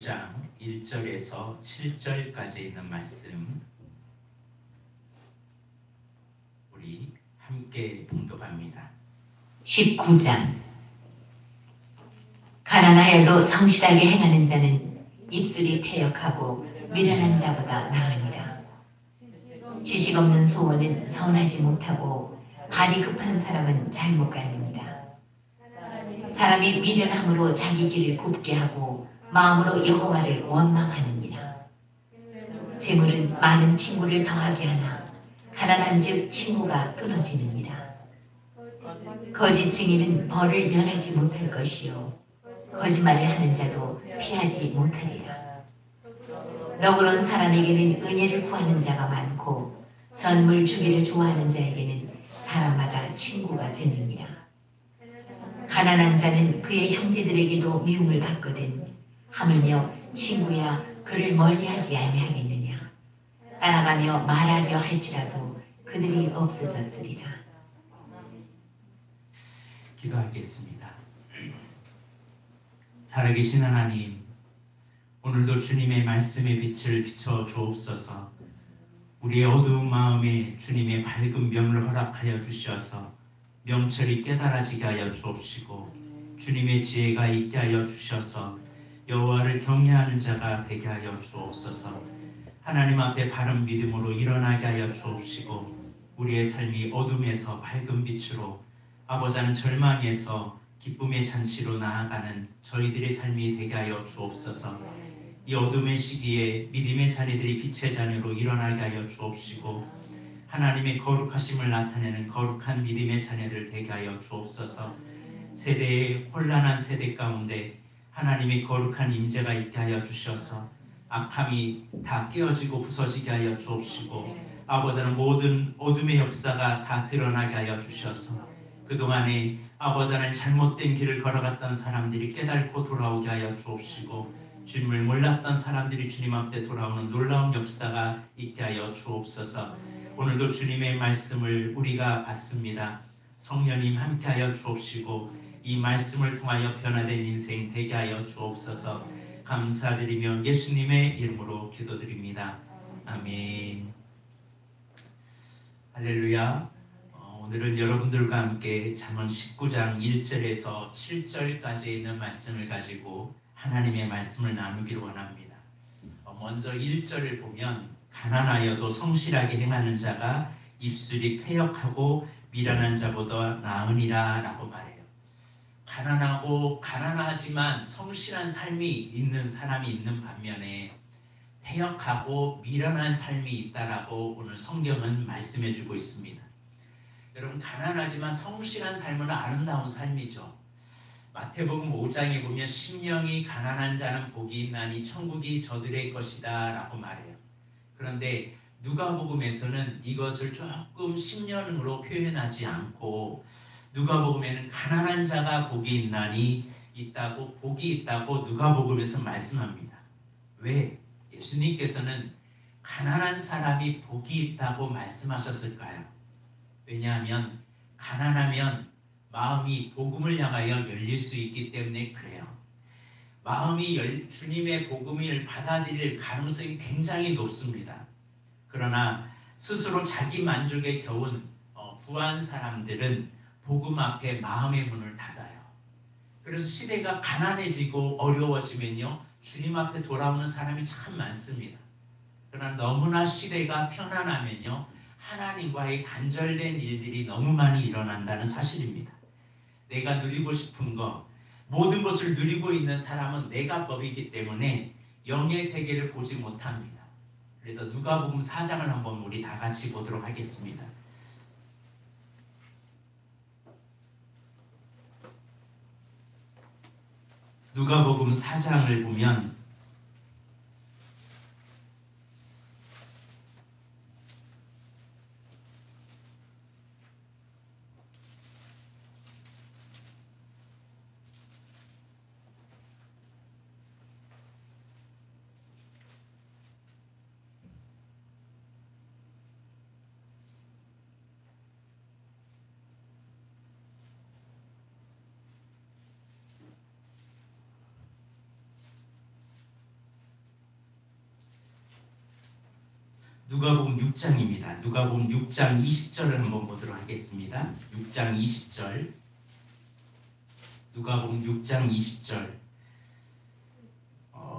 19장 1절에서 7절까지 있는 말씀 우리 함께 봉독합니다. 19장. 가난하여도 성실하게 행하는 자는 입술이 패역하고 미련한 자보다 나으니라. 지식 없는 소원은 선하지 못하고 발이 급한 사람은 잘못 가느니라. 사람이 미련함으로 자기 길을 굽게 하고 마음으로 여호와를 원망하느니라. 재물은 많은 친구를 더하게 하나 가난한즉 친구가 끊어지느니라. 거짓 증인은 벌을 면하지 못할 것이요 거짓말을 하는 자도 피하지 못하리라. 너그러운 사람에게는 은혜를 구하는 자가 많고 선물 주기를 좋아하는 자에게는 사람마다 친구가 되느니라. 가난한 자는 그의 형제들에게도 미움을 받거든 하물며 친구야 그를 멀리하지 아니하겠느냐. 따라가며 말하려 할지라도 그들이 없어졌으리라. 기도하겠습니다. 살아계신 하나님, 오늘도 주님의 말씀의 빛을 비춰 주옵소서. 우리의 어두운 마음에 주님의 밝은 명을 허락하여 주셔서 명철이 깨달아지게 하여 주옵시고 주님의 지혜가 있게 하여 주셔서 여호와를 경외하는 자가 되게 하여 주옵소서. 하나님 앞에 바른 믿음으로 일어나게 하여 주옵시고 우리의 삶이 어둠에서 밝은 빛으로 아버지는 절망에서 기쁨의 잔치로 나아가는 저희들의 삶이 되게 하여 주옵소서. 이 어둠의 시기에 믿음의 자녀들이 빛의 자녀로 일어나게 하여 주옵시고 하나님의 거룩하심을 나타내는 거룩한 믿음의 자녀들 되게 하여 주옵소서. 세대의 혼란한 세대 가운데 하나님의 거룩한 임재가 있게 하여 주셔서 악함이 다 깨어지고 부서지게 하여 주옵시고 아버지는 모든 어둠의 역사가 다 드러나게 하여 주셔서 그동안에 아버지는 잘못된 길을 걸어갔던 사람들이 깨닫고 돌아오게 하여 주옵시고 주님을 몰랐던 사람들이 주님 앞에 돌아오는 놀라운 역사가 있게 하여 주옵소서. 오늘도 주님의 말씀을 우리가 받습니다. 성령님 함께하여 주옵시고 이 말씀을 통하여 변화된 인생 되게 하여 주옵소서. 감사드리며 예수님의 이름으로 기도드립니다. 아멘. 할렐루야. 오늘은 여러분들과 함께 잠언 19장 1절에서 7절까지 있는 말씀을 가지고 하나님의 말씀을 나누기를 원합니다. 먼저 1절을 보면 가난하여도 성실하게 행하는 자가 입술이 패역하고 미련한 자보다 나으니라 라고 말해요. 가난하고 가난하지만 성실한 삶이 있는 사람이 있는 반면에 패역하고 미련한 삶이 있다라고 오늘 성경은 말씀해 주고 있습니다. 여러분, 가난하지만 성실한 삶은 아름다운 삶이죠. 마태복음 5장에 보면 심령이 가난한 자는 복이 있나니 천국이 저들의 것이다 라고 말해요. 그런데 누가복음에서는 이것을 조금 심령으로 표현하지 않고 누가복음에는 가난한 자가 복이 있나니 있다고 복이 있다고 누가복음에서 말씀합니다. 왜? 예수님께서는 가난한 사람이 복이 있다고 말씀하셨을까요? 왜냐하면 가난하면 마음이 복음을 향하여 열릴 수 있기 때문에 그래요. 마음이 주님의 복음을 받아들일 가능성이 굉장히 높습니다. 그러나 스스로 자기 만족에 겨운 부한 사람들은 복음 앞에 마음의 문을 닫아요. 그래서 시대가 가난해지고 어려워지면요 주님 앞에 돌아오는 사람이 참 많습니다. 그러나 너무나 시대가 편안하면요 하나님과의 단절된 일들이 너무 많이 일어난다는 사실입니다. 내가 누리고 싶은 것, 모든 것을 누리고 있는 사람은 내가 법이기 때문에 영의 세계를 보지 못합니다. 그래서 누가복음 4장을 한번 우리 다 같이 보도록 하겠습니다. 누가복음 4장을 보면 누가복음 6장입니다. 누가복음 6장 20절을 한번 보도록 하겠습니다. 6장 20절. 누가복음 6장 20절.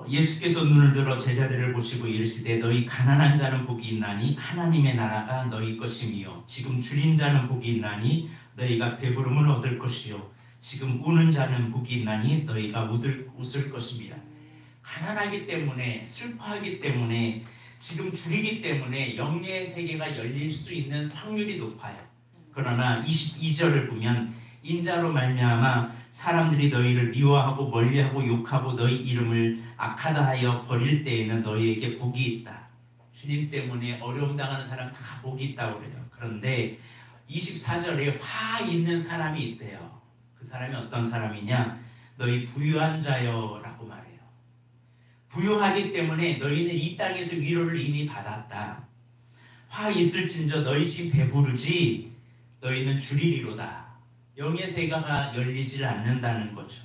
예수께서 눈을 들어 제자들을 보시고 이르시되 너희 가난한 자는 복이 있나니 하나님의 나라가 너희 것이며 지금 줄인 자는 복이 있나니 너희가 배부름을 얻을 것이요 지금 우는 자는 복이 있나니 너희가 웃을 것입니다. 가난하기 때문에 슬퍼하기 때문에 지금 줄이기 때문에 영예의 세계가 열릴 수 있는 확률이 높아요. 그러나 22절을 보면 인자로 말미암아 사람들이 너희를 미워하고 멀리하고 욕하고 너희 이름을 악하다 하여 버릴 때에는 너희에게 복이 있다. 주님 때문에 어려움 당하는 사람 다 복이 있다고 그래요. 그런데 24절에 화 있는 사람이 있대요. 그 사람이 어떤 사람이냐? 너희 부유한 자여라고 말해요. 부유하기 때문에 너희는 이 땅에서 위로를 이미 받았다. 화 있을진저 너희 집 배부르지 너희는 줄이리로다. 영의 세계가 열리질 않는다는 거죠.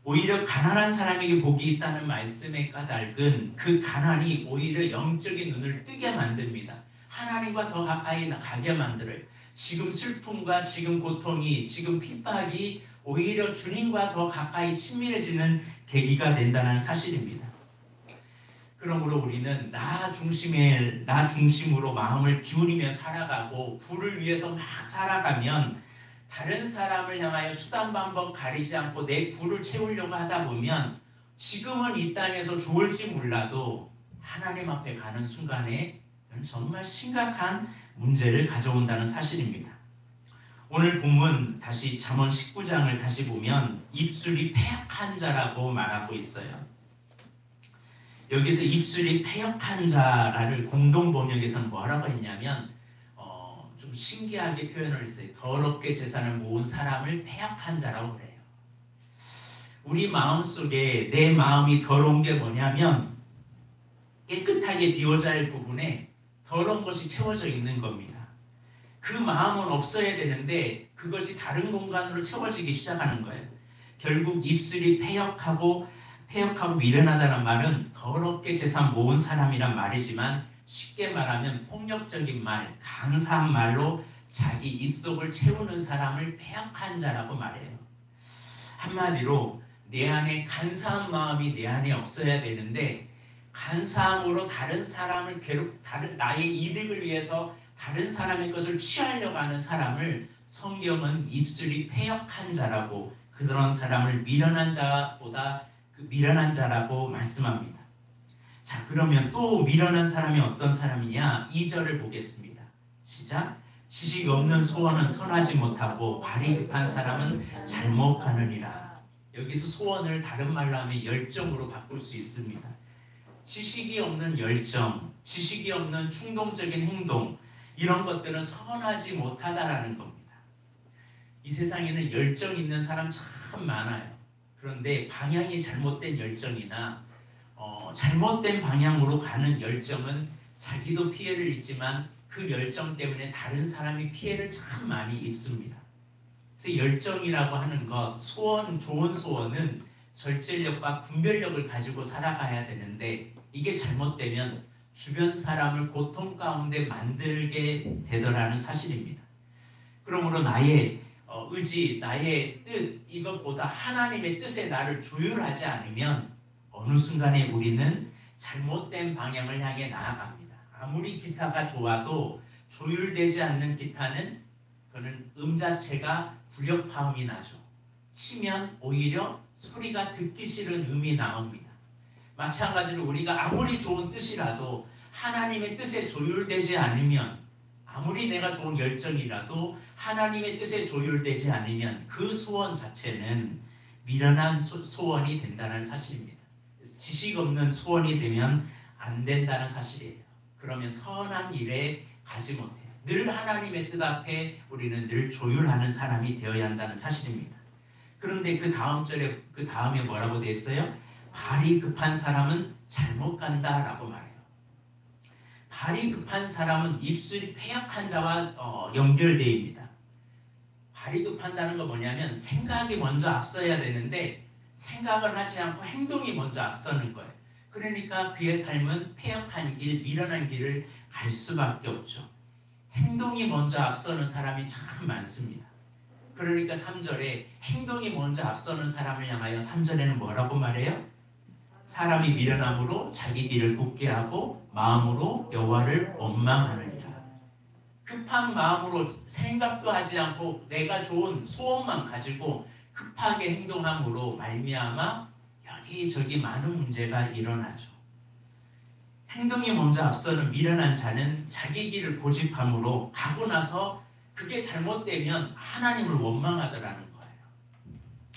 오히려 가난한 사람에게 복이 있다는 말씀의 까닭은 그 가난이 오히려 영적인 눈을 뜨게 만듭니다. 하나님과 더 가까이 가게 만들어요. 지금 슬픔과 지금 고통이 지금 핍박이 오히려 주님과 더 가까이 친밀해지는 계기가 된다는 사실입니다. 그러므로 우리는 나 중심으로 마음을 기울이며 살아가고 부를 위해서 막 살아가면 다른 사람을 향하여 수단방법 가리지 않고 내 부를 채우려고 하다 보면 지금은 이 땅에서 좋을지 몰라도 하나님 앞에 가는 순간에 정말 심각한 문제를 가져온다는 사실입니다. 오늘 본문 다시 잠언 19장을 다시 보면 입술이 패역한 자라고 말하고 있어요. 여기서 입술이 패역한 자를 공동 번역에서는 뭐라고 했냐면 좀 신기하게 표현을 했어요. 더럽게 재산을 모은 사람을 패역한 자라고 그래요. 우리 마음속에 내 마음이 더러운 게 뭐냐면 깨끗하게 비워져야 할 부분에 더러운 것이 채워져 있는 겁니다. 그 마음은 없어야 되는데 그것이 다른 공간으로 채워지기 시작하는 거예요. 결국 입술이 패역하고 미련하다는 말은 더럽게 재산 모은 사람이란 말이지만 쉽게 말하면 폭력적인 말, 강사한 말로 자기 입속을 채우는 사람을 패역한 자라고 말해요. 한마디로 내 안에 간사한 마음이 내 안에 없어야 되는데 간사함으로 다른 사람을 나의 이득을 위해서 다른 사람의 것을 취하려고 하는 사람을 성경은 입술이 패역한 자라고 그런 사람을 미련한 자라고 말씀합니다. 자, 그러면 또 미련한 사람이 어떤 사람이냐? 2절을 보겠습니다. 시작. 지식이 없는 소원은 선하지 못하고 발이 급한 사람은 잘못 가느니라. 여기서 소원을 다른 말로 하면 열정으로 바꿀 수 있습니다. 지식이 없는 열정, 지식이 없는 충동적인 행동, 이런 것들은 선하지 못하다라는 겁니다. 이 세상에는 열정 있는 사람 참 많아요. 그런데 방향이 잘못된 열정이나 잘못된 방향으로 가는 열정은 자기도 피해를 입지만 그 열정 때문에 다른 사람이 피해를 참 많이 입습니다. 그래서 열정이라고 하는 것, 좋은 소원은 절제력과 분별력을 가지고 살아가야 되는데 이게 잘못되면 주변 사람을 고통 가운데 만들게 되더라는 사실입니다. 그러므로 나의 의지, 나의 뜻, 이것보다 하나님의 뜻에 나를 조율하지 않으면 어느 순간에 우리는 잘못된 방향을 향해 나아갑니다. 아무리 기타가 좋아도 조율되지 않는 기타는 그는 자체가 불협화음이 나죠. 치면 오히려 소리가 듣기 싫은 음이 나옵니다. 마찬가지로 우리가 아무리 좋은 뜻이라도 하나님의 뜻에 조율되지 않으면 아무리 내가 좋은 열정이라도 하나님의 뜻에 조율되지 않으면 그 소원 자체는 미련한 소원이 된다는 사실입니다. 지식 없는 소원이 되면 안 된다는 사실이에요. 그러면 선한 일에 가지 못해요. 늘 하나님의 뜻 앞에 우리는 늘 조율하는 사람이 되어야 한다는 사실입니다. 그런데 그 다음에 뭐라고 되어 있어요? 발이 급한 사람은 잘못 간다라고 말해요. 발이 급한 사람은 입술이 패역한 자와 연결되어입니다. 발이 급한다는 건 뭐냐면 생각이 먼저 앞서야 되는데 생각을 하지 않고 행동이 먼저 앞서는 거예요. 그러니까 그의 삶은 패역한 길, 미련한 길을 갈 수밖에 없죠. 행동이 먼저 앞서는 사람이 참 많습니다. 그러니까 3절에 행동이 먼저 앞서는 사람을 향하여 3절에는 뭐라고 말해요? 사람이 미련함으로 자기 길을 굳게 하고 마음으로 여호와를 원망하느니라. 급한 마음으로 생각도 하지 않고 내가 좋은 소원만 가지고 급하게 행동함으로 말미암아 여기저기 많은 문제가 일어나죠. 행동이 먼저 앞서는 미련한 자는 자기 길을 고집함으로 가고 나서 그게 잘못되면 하나님을 원망하더라는 거예요.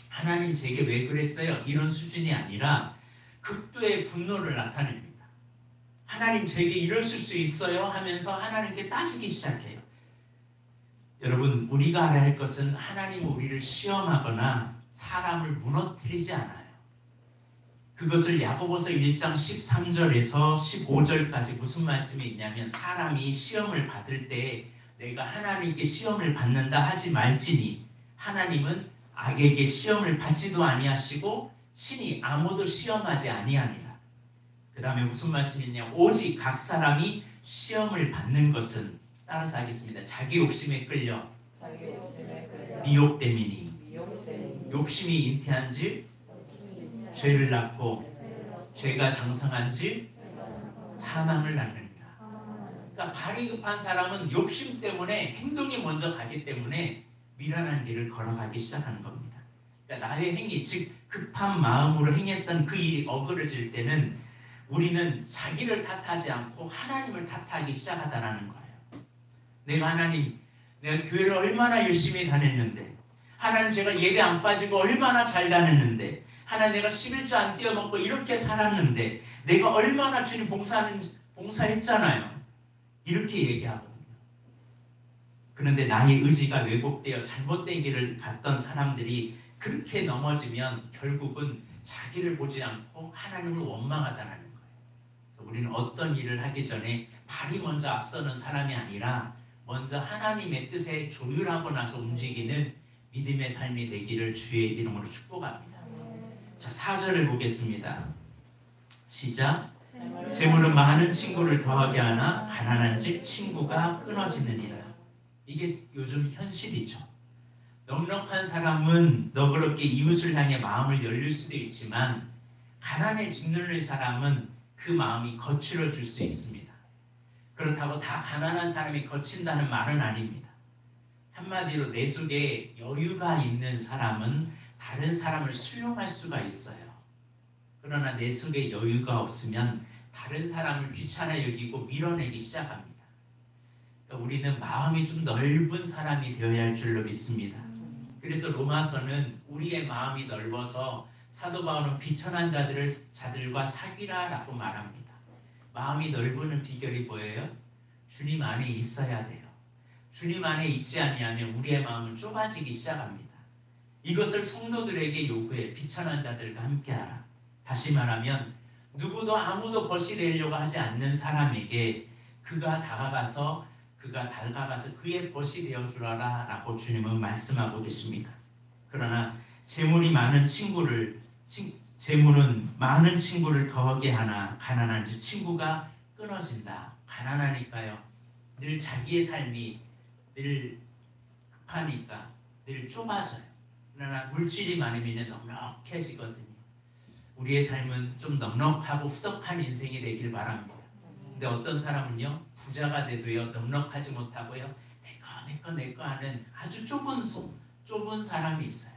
하나님 제게 왜 그랬어요? 이런 수준이 아니라 극도의 분노를 나타냅니다. 하나님 제게 이랬을 수 있어요? 하면서 하나님께 따지기 시작해요. 여러분, 우리가 알아야 할 것은 하나님은 우리를 시험하거나 사람을 무너뜨리지 않아요. 그것을 야고보서 1장 13절에서 15절까지 무슨 말씀이 있냐면 사람이 시험을 받을 때 내가 하나님께 시험을 받는다 하지 말지니 하나님은 악에게 시험을 받지도 아니하시고 신이 아무도 시험하지 아니하니라. 그 다음에 무슨 말씀이 있냐, 오직 각 사람이 시험을 받는 것은, 따라서 하겠습니다. 자기 욕심에 끌려 미혹됨이니 욕심이 잉태한 즉 죄를 낳고 죄가 장성한 즉 사망을 낳느니라. 그러니까 발이 급한 사람은 욕심 때문에 행동이 먼저 가기 때문에 미련한 길을 걸어가기 시작하는 겁니다. 그러니까 나의 행위, 즉 급한 마음으로 행했던 그 일이 어그러질 때는 우리는 자기를 탓하지 않고 하나님을 탓하기 시작하다라는 거예요. 내가 교회를 얼마나 열심히 다녔는데, 하나님 제가 예배 안 빠지고 얼마나 잘 다녔는데, 하나님 내가 11조 안 떼어먹고 이렇게 살았는데, 내가 얼마나 주님 봉사했잖아요. 이렇게 얘기하거든요. 그런데 나의 의지가 왜곡되어 잘못된 길을 갔던 사람들이 그렇게 넘어지면 결국은 자기를 보지 않고 하나님을 원망하다라는 거예요. 그래서 우리는 어떤 일을 하기 전에 발이 먼저 앞서는 사람이 아니라 먼저 하나님의 뜻에 조율하고 나서 움직이는 믿음의 삶이 되기를 주의 이름으로 축복합니다. 자, 4절을 보겠습니다. 시작. 재물은 많은 친구를 더하게 하나 가난한 즉 친구가 끊어지느니라. 이게 요즘 현실이죠. 넉넉한 사람은 너그럽게 이웃을 향해 마음을 열릴 수도 있지만 가난에 짓눌릴 사람은 그 마음이 거칠어질 수 있습니다. 그렇다고 다 가난한 사람이 거친다는 말은 아닙니다. 한마디로 내 속에 여유가 있는 사람은 다른 사람을 수용할 수가 있어요. 그러나 내 속에 여유가 없으면 다른 사람을 귀찮아 여기고 밀어내기 시작합니다. 그러니까 우리는 마음이 좀 넓은 사람이 되어야 할 줄로 믿습니다. 그래서 로마서는 우리의 마음이 넓어서 사도 바울은 비천한 자들과 사귀라라고 말합니다. 마음이 넓은 비결이 뭐예요? 주님 안에 있어야 돼요. 주님 안에 있지 아니하면 우리의 마음은 좁아지기 시작합니다. 이것을 성도들에게 요구해. 비천한 자들과 함께하라. 다시 말하면 누구도 아무도 벗이 되려고 하지 않는 사람에게 그가 다가가서 그의 벗이 되어주라라 라고 주님은 말씀하고 계십니다. 그러나 재물은 많은 친구를 더하게 하나 가난한 즉 친구가 끊어진다. 가난하니까요. 늘 자기의 삶이 늘 급하니까 늘 좁아져요. 그러나 물질이 많으면 넉넉해지거든요. 우리의 삶은 좀 넉넉하고 후덕한 인생이 되길 바랍니다. 근데 어떤 사람은요, 부자가 돼도요 넉넉하지 못하고요 내 거 하는 아주 좁은 사람이 있어요.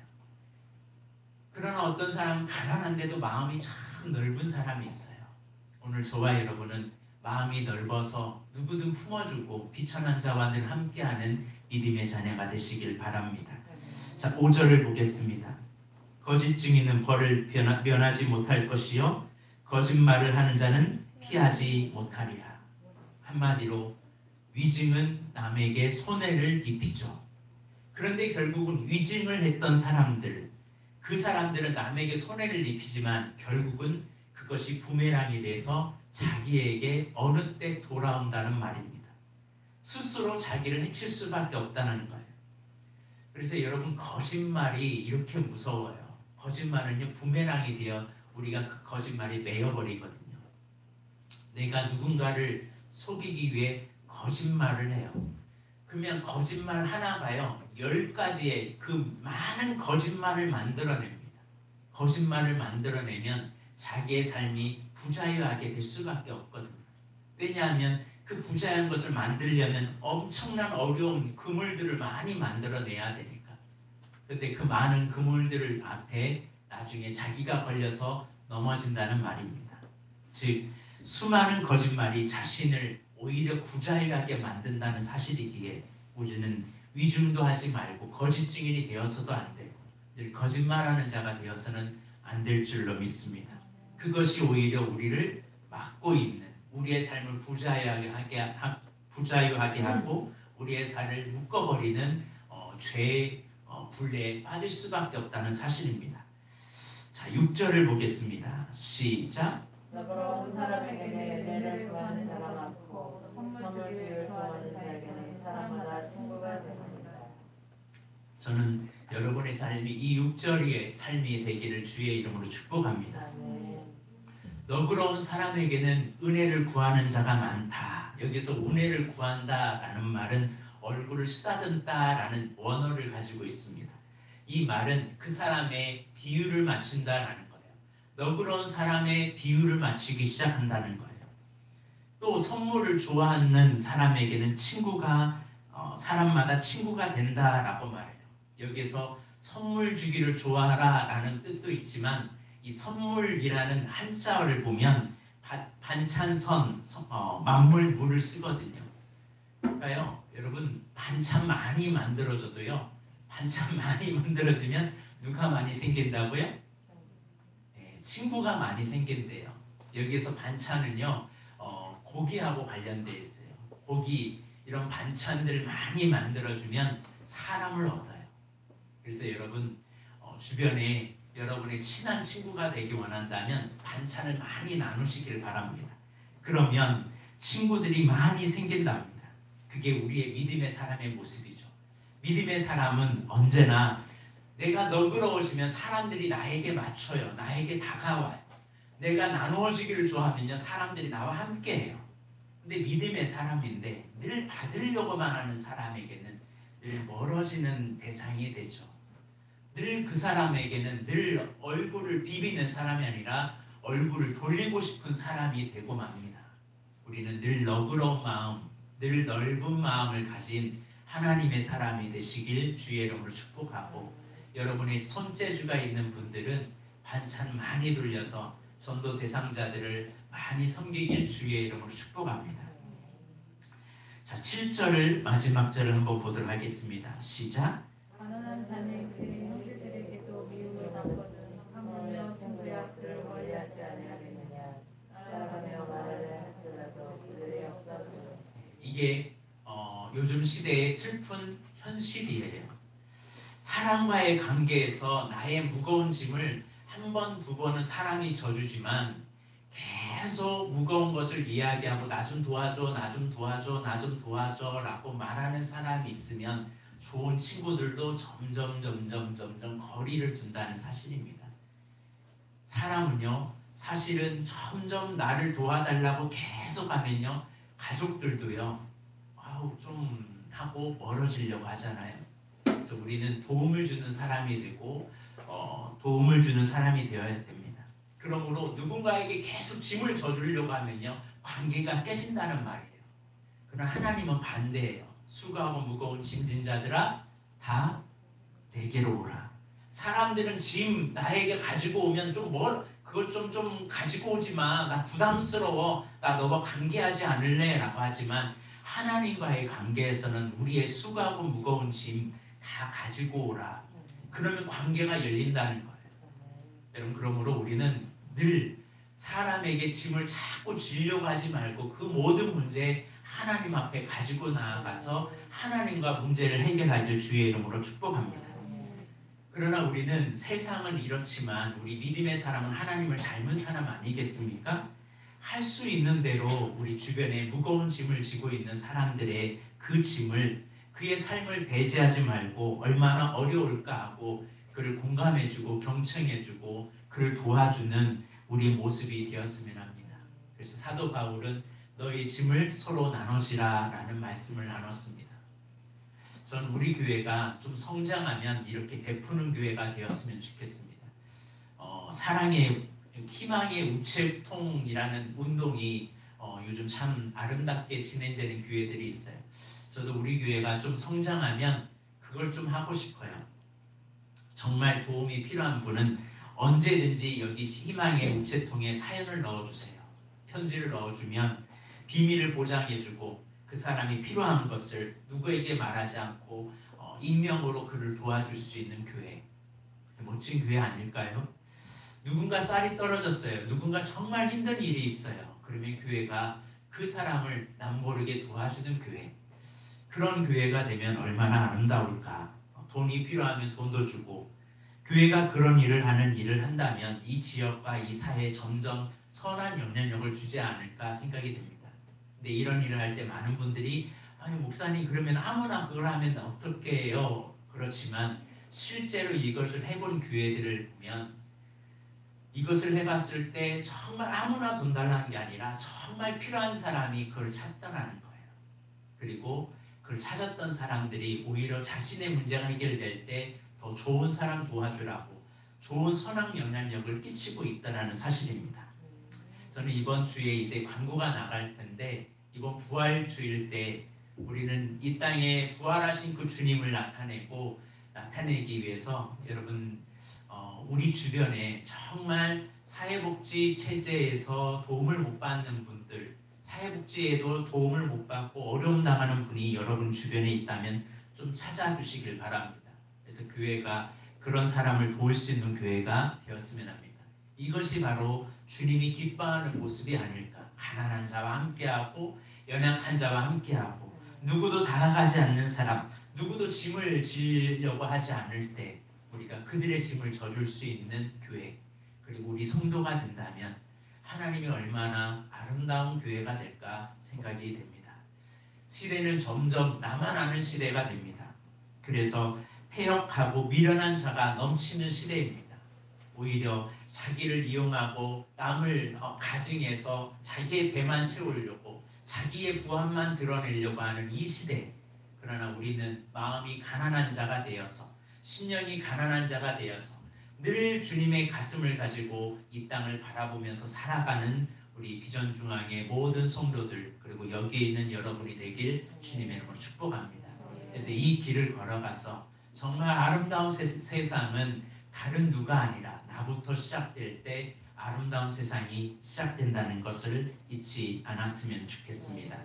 그러나 어떤 사람은 가난한데도 마음이 참 넓은 사람이 있어요. 오늘 저와 여러분은 마음이 넓어서 누구든 품어주고 비천한 자와 늘 함께하는 믿음의 자녀가 되시길 바랍니다. 자, 5절을 보겠습니다. 거짓 증인은 벌을 면하지 못할 것이요 거짓말을 하는 자는 피하지 못하리라. 한마디로 위증은 남에게 손해를 입히죠. 그런데 결국은 위증을 했던 사람들, 그 사람들은 남에게 손해를 입히지만 결국은 그것이 부메랑이 돼서 자기에게 어느 때 돌아온다는 말입니다. 스스로 자기를 해칠 수밖에 없다는 거예요. 그래서 여러분, 거짓말이 이렇게 무서워요. 거짓말은요 부메랑이 되어 우리가 그 거짓말이 메어버리거든요. 내가 누군가를 속이기 위해 거짓말을 해요. 그러면 거짓말 하나가요 10가지의 그 많은 거짓말을 만들어냅니다. 거짓말을 만들어내면 자기의 삶이 부자유하게 될 수밖에 없거든요. 왜냐하면 그 부자유한 것을 만들려면 엄청난 어려운 그물들을 많이 만들어내야 되니까. 그런데 그 많은 그물들 앞에 나중에 자기가 걸려서 넘어진다는 말입니다. 즉 수많은 거짓말이 자신을 오히려 부자유하게 만든다는 사실이기에 우리는 위증도 하지 말고 거짓 증인이 되어서도 안 되고 늘 거짓말하는 자가 되어서는 안 될 줄로 믿습니다. 그것이 오히려 우리를 막고 있는 우리의 삶을 부자유하게 하고 우리의 삶을 묶어버리는 죄의 불레에 빠질 수밖에 없다는 사실입니다. 자, 6절을 보겠습니다. 시작. 너그러운 사람에게 은혜를 구하는 자가 많고 선물 주기를 좋아하는 자에게는 사람마다 친구가 되느니라. 저는 여러분의 삶이 이 6절의 삶이 되기를 주의 이름으로 축복합니다. 너그러운 사람에게는 은혜를 구하는 자가 많다. 여기서 은혜를 구한다라는 말은 얼굴을 쓰다듬다라는 원어를 가지고 있습니다. 이 말은 그 사람의 비유를 맞춘다라는 거예요. 너그러운 사람의 비유를 맞추기 시작한다는 거예요. 또 선물을 좋아하는 사람에게는 친구가 사람마다 친구가 된다라고 말해요. 여기서 선물 주기를 좋아하라라는 뜻도 있지만 이 선물이라는 한자어를 보면 반찬선, 만물물을 쓰거든요. 그러니까요, 여러분 반찬 많이 만들어줘도요, 반찬 많이 만들어지면 누가 많이 생긴다고요? 네, 친구가 많이 생긴대요. 여기서 반찬은요, 고기하고 관련되어 있어요. 고기 이런 반찬들 많이 만들어주면 사람을 얻어요. 그래서 여러분 주변에 여러분의 친한 친구가 되기 원한다면 반찬을 많이 나누시길 바랍니다. 그러면 친구들이 많이 생긴답니다. 그게 우리의 믿음의 사람의 모습이죠. 믿음의 사람은 언제나 내가 너그러워지면 사람들이 나에게 맞춰요. 나에게 다가와요. 내가 나누어지기를 좋아하면요 사람들이 나와 함께해요. 근데 믿음의 사람인데 늘 받으려고만 하는 사람에게는 늘 멀어지는 대상이 되죠. 늘 그 사람에게는 늘 얼굴을 비비는 사람이 아니라 얼굴을 돌리고 싶은 사람이 되고 맙니다. 우리는 늘 너그러운 마음, 늘 넓은 마음을 가진 하나님의 사람이 되시길 주의 이름으로 축복하고, 여러분의 손재주가 있는 분들은 반찬 많이 돌려서 전도 대상자들을 많이 섬기길 주의 이름으로 축복합니다. 자, 7절을 마지막 절을 한번 보도록 하겠습니다. 시작. 가난한 자는 그의 형제들에게도 미움을 받거든 하물며 친구야 그를 멀리하지 아니하겠느냐. 따라가며 말을 할지라도 그들의 역사도. 이게 요즘 시대의 슬픈 현실이에요. 사람과의 관계에서 나의 무거운 짐을 한 번, 두 번은 사람이 져주지만 계속 무거운 것을 이야기하고 나 좀 도와줘, 나 좀 도와줘, 나 좀 도와줘 라고 말하는 사람이 있으면 좋은 친구들도 점점 거리를 둔다는 사실입니다. 사람은요 사실은 점점 나를 도와달라고 계속 하면요 가족들도요 좀 하고 멀어지려고 하잖아요. 그래서 우리는 도움을 주는 사람이 되고 도움을 주는 사람이 되어야 됩니다. 그러므로 누군가에게 계속 짐을 져주려고 하면요 관계가 깨진다는 말이에요. 그러나 하나님은 반대예요. 수고하고 무거운 짐진 자들아 다 내게로 오라. 사람들은 짐 나에게 가지고 오면 그것 좀 가지고 오지 마. 나 부담스러워. 나 너와 관계하지 않을래 라고 하지만 하나님과의 관계에서는 우리의 수고하고 무거운 짐 다 가지고 오라. 그러면 관계가 열린다는 거예요. 여러분, 그러므로 우리는 늘 사람에게 짐을 자꾸 지려고 하지 말고 그 모든 문제 하나님 앞에 가지고 나아가서 하나님과 문제를 해결하길 주의 이름으로 축복합니다. 그러나 우리는 세상은 이렇지만 우리 믿음의 사람은 하나님을 닮은 사람 아니겠습니까? 할 수 있는 대로 우리 주변에 무거운 짐을 지고 있는 사람들의 그 짐을, 그의 삶을 배제하지 말고 얼마나 어려울까 하고 그를 공감해주고 경청해주고 그를 도와주는 우리의 모습이 되었으면 합니다. 그래서 사도 바울은 너희 짐을 서로 나눠지라라는 말씀을 나눴습니다. 전 우리 교회가 좀 성장하면 이렇게 베푸는 교회가 되었으면 좋겠습니다. 사랑의 희망의 우체통이라는 운동이 요즘 참 아름답게 진행되는 교회들이 있어요. 저도 우리 교회가 좀 성장하면 그걸 좀 하고 싶어요. 정말 도움이 필요한 분은 언제든지 여기 희망의 우체통에 사연을 넣어주세요. 편지를 넣어주면 비밀을 보장해주고 그 사람이 필요한 것을 누구에게 말하지 않고 익명으로 그를 도와줄 수 있는 교회. 멋진 교회 아닐까요? 누군가 쌀이 떨어졌어요. 누군가 정말 힘든 일이 있어요. 그러면 교회가 그 사람을 남모르게 도와주는 교회. 그런 교회가 되면 얼마나 아름다울까. 돈이 필요하면 돈도 주고 교회가 그런 일을 한다면 이 지역과 이 사회에 점점 선한 영향력을 주지 않을까 생각이 됩니다. 근데 이런 일을 할 때 많은 분들이 아니 목사님 그러면 아무나 그걸 하면 어떻게 해요? 그렇지만 실제로 이것을 해본 교회들을 보면 이것을 해봤을 때 정말 아무나 돈 달라는 게 아니라 정말 필요한 사람이 그걸 찾더라는 거예요. 그리고 그걸 찾았던 사람들이 오히려 자신의 문제가 해결될 때 더 좋은 사람 도와주라고 좋은 선악 영향력을 끼치고 있다는 사실입니다. 저는 이번 주에 이제 광고가 나갈 텐데 이번 부활주일 때 우리는 이 땅에 부활하신 그 주님을 나타내기 위해서 여러분 우리 주변에 정말 사회복지 체제에서 도움을 못 받는 분들, 사회복지에도 도움을 못 받고 어려움 당하는 분이 여러분 주변에 있다면 좀 찾아주시길 바랍니다. 그래서 교회가 그런 사람을 도울 수 있는 교회가 되었으면 합니다. 이것이 바로 주님이 기뻐하는 모습이 아닐까. 가난한 자와 함께하고 연약한 자와 함께하고 누구도 다가가지 않는 사람, 누구도 짐을 지려고 하지 않을 때 우리가 그들의 짐을 져줄 수 있는 교회, 그리고 우리 성도가 된다면 하나님이 얼마나 아름다운 교회가 될까 생각이 됩니다. 시대는 점점 나만 아는 시대가 됩니다. 그래서 폐역하고 미련한 자가 넘치는 시대입니다. 오히려 자기를 이용하고 남을 가증해서 자기의 배만 채우려고 자기의 부함만 드러내려고 하는 이 시대. 그러나 우리는 마음이 가난한 자가 되어서 심령이 가난한 자가 되어서 늘 주님의 가슴을 가지고 이 땅을 바라보면서 살아가는 우리 비전중앙의 모든 성도들 그리고 여기에 있는 여러분이 되길 주님의 이름으로 축복합니다. 그래서 이 길을 걸어가서 정말 아름다운 세상은 다른 누가 아니라 나부터 시작될 때 아름다운 세상이 시작된다는 것을 잊지 않았으면 좋겠습니다.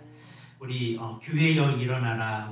우리 교회여 일어나라.